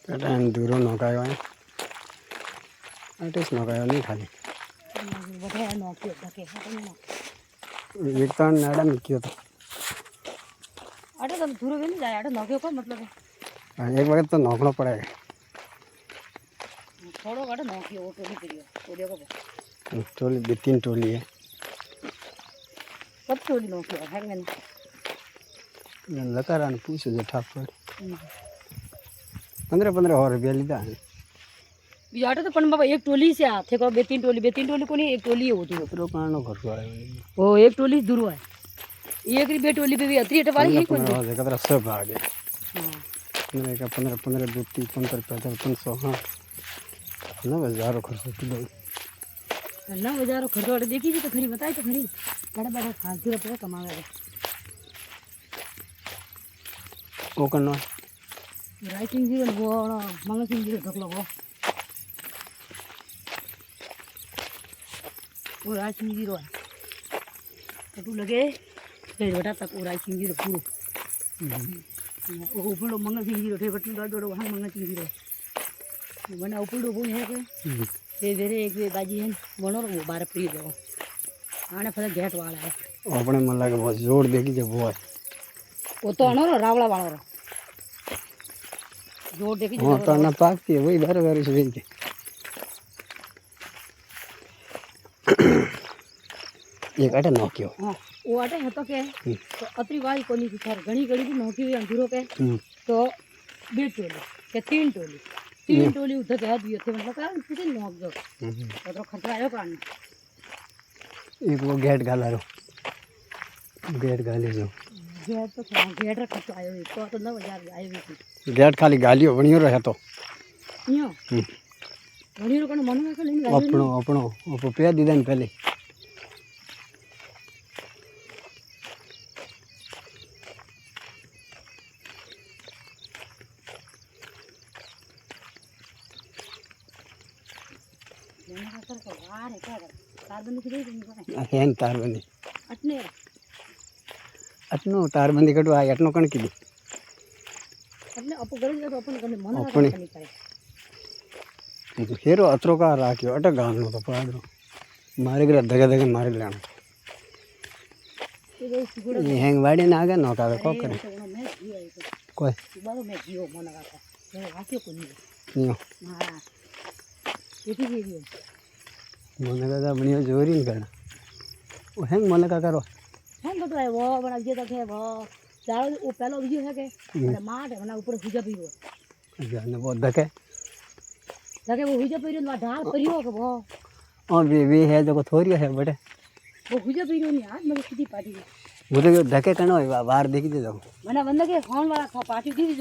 कटान दूरो नौकायो है आर्टिस्ट नौकायो नहीं खाली बढ़िया नौकी धके एक तो नाड़ा में क्यों तो अरे तब दूर भी नहीं जाए अरे नौकी को मतलब है एक वक्त तो नौकना पड़ेगा थोड़ा गाड़ा नौकी वो टोली करियो तो देखो टोली दो तीन टोली है कब टोली नौकी है मैंने लता रान पूछो जो ठाप पर 15-15 और रुपया लीधा है बियाटे तो पण बाबा एक टोली से आथे को बे तीन टोली को नहीं एक टोली होती है तो कानो खर्च आए वो एक टोली दूर है एक री बे टोली पे भी अतरी हट वाली है कोई 15 से कतरा सब आ गए हां 15 2 3 15 500 हां ना हजारों खर्च किलो ना हजारों खर्च वाले देखी जी तो खरी बताई तो खरी बड़ा बड़ा फालतू रुपया कमावे ओ करनो राइटिंग जी वो मंगल सिंह जी ढकलो वो राइटिंग जी रो तो तू लगे ले बेटा तक वो राइटिंग जी रो पूरो वो ऊपर मंगल सिंह जी रो थे बटन दो वहां मंगल सिंह जी रो बना ऊपर वो है के दे दे एक वे बाजी है बनो वो 12 प्री दो आने फल गेट वाला है अपने मन लगे बहुत जोर देखी जब वो है वो तो अनो रावला वाला रो जोर देखी हां तो ना पाकती है वही बार से वेच के एक आटे नौकियो हां वो आटे है तो के तो अतरी वाली कोनी की सर घणी घणी भी नौकी हुई अंधुरो के तो बे टोली के तीन टोली उधर के हाथ भी थे मतलब का किसी नौक जो तो खतरा आयो कान एक वो गेट गाला रो गेट गाली जो गेट तो गेट रख तो आयो तो 9000 आयो भी गेट खाली गालियो बनियो रहे तो यो घणी रो कने मन में के लेने अपनो अपनो वो पे दीदा ने पहले हेन तारबंदी अटनो तारबंदी कटो आ अटनो कण कीधी अपने अपो गरज तो अपन कने मन अपने नहीं करे हेरो अतरो का राख्यो अटक गालनो तो पाडरो मारे ग्रा धगे धगे मारे लेना ये हैंग वाड़ी ना आगे नौका को करे कोई बारो मैं जियो मन का मैं वाक्य को नहीं नियो हां एटी जी मन का बनियो जोरी न करना ओ हैंग मन का करो है तो है वो बड़ा ये तक है वो चारों वो पहला वीडियो है के मार है ना ऊपर हुजा पीरो जाने बहुत धके लगे वो हुजा पीरो ना ढाल परियो के वो और वे है जो थोड़ी है बटे वो हुजा पीरो नहीं आज मेरे सीधी पार्टी वो तो धके कनो बाहर देखी दे जाओ मने बंदा के फोन वाला था पार्टी दी जो